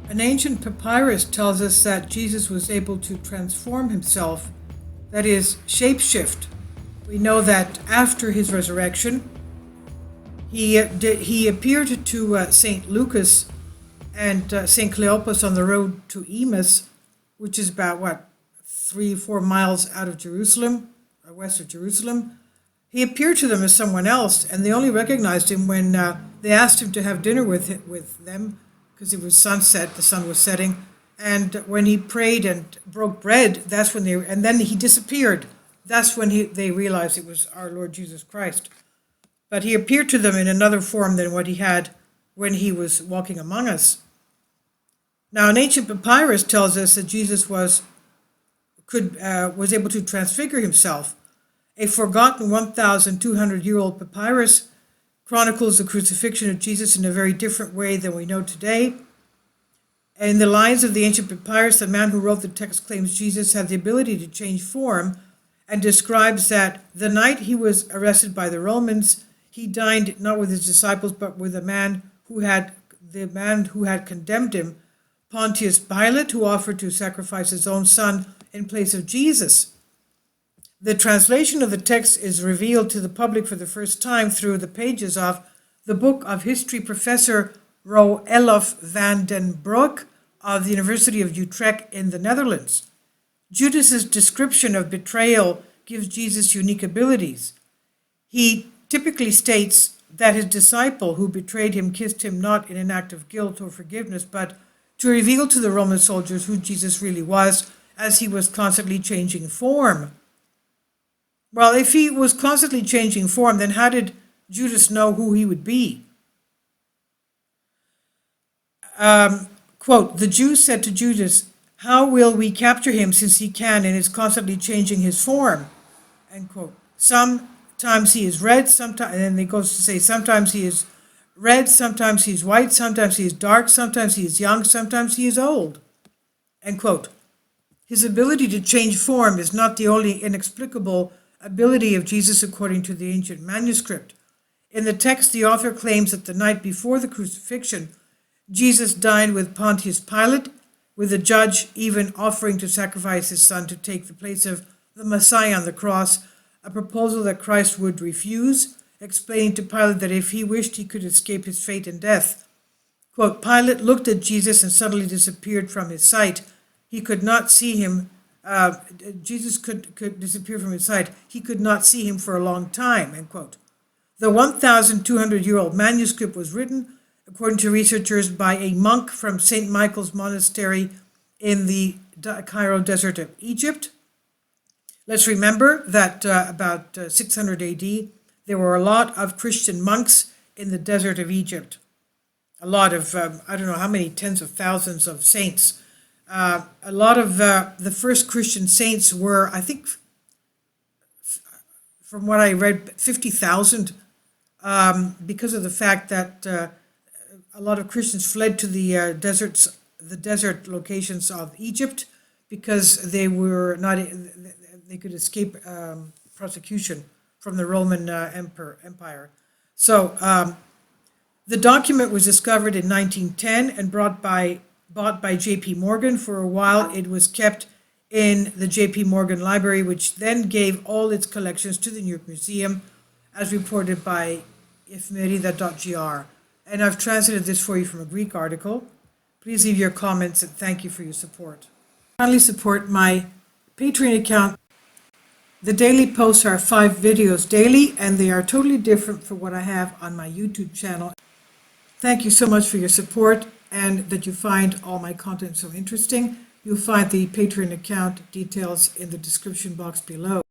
An ancient papyrus tells us that Jesus was able to transform himself, that is, shapeshift. We know that after his resurrection, he appeared to St. Lucas and St. Cleopas on the road to Emmaus, which is about, 3-4 miles out of Jerusalem, or west of Jerusalem. He appeared to them as someone else, and they only recognized him when they asked him to have dinner with them, because it was sunset, the sun was setting. And when he prayed and broke bread, and then he disappeared. That's when they realized it was our Lord Jesus Christ. But he appeared to them in another form than what he had when he was walking among us. Now, an ancient papyrus tells us that Jesus was able to transfigure himself. A forgotten 1,200-year-old papyrus chronicles the crucifixion of Jesus in a very different way than we know today. In the lines of the ancient papyrus, the man who wrote the text claims Jesus had the ability to change form and describes that the night he was arrested by the Romans, he dined not with his disciples but with the man who had condemned him, Pontius Pilate, who offered to sacrifice his own son in place of Jesus. The translation of the text is revealed to the public for the first time through the pages of the book of history professor Roelof van den Broek of the University of Utrecht in the Netherlands. Judas's description of betrayal gives Jesus unique abilities. He typically states that his disciple who betrayed him kissed him not in an act of guilt or forgiveness, but to reveal to the Roman soldiers who Jesus really was, as he was constantly changing form. Well, if he was constantly changing form, then how did Judas know who he would be? Quote, the Jews said to Judas, how will we capture him since he can and is constantly changing his form? End quote. Sometimes he is red, and then he goes to say sometimes he is red, sometimes he is white, sometimes he is dark, sometimes he is young, sometimes he is old. End quote. His ability to change form is not the only inexplicable ability of Jesus according to the ancient manuscript. In the text, the author claims that the night before the crucifixion, Jesus dined with Pontius Pilate, with the judge even offering to sacrifice his son to take the place of the Messiah on the cross, a proposal that Christ would refuse, explaining to Pilate that if he wished, he could escape his fate and death. Quote, Pilate looked at Jesus and suddenly disappeared from his sight. He could not see him. Jesus could disappear from his sight. He could not see him for a long time, end quote. The 1,200-year-old manuscript was written, according to researchers, by a monk from St. Michael's Monastery in the Cairo desert of Egypt. Let's remember that about 600 AD, there were a lot of Christian monks in the desert of Egypt. A lot of, I don't know how many tens of thousands of saints. A lot of the first Christian saints were, I think, from what I read, 50,000, because of the fact that a lot of Christians fled to the desert locations of Egypt, because they could escape prosecution from the Roman Empire. So the document was discovered in 1910 and bought by J.P. Morgan. For a while, it was kept in the J.P. Morgan Library, which then gave all its collections to the New York Museum, as reported by Filmora.gr. And I've translated this for you from a Greek article. Please leave your comments and thank you for your support. Kindly support my Patreon account. The daily posts are 5 videos daily, and they are totally different from what I have on my YouTube channel. Thank you so much for your support and that you find all my content so interesting. You'll find the Patreon account details in the description box below.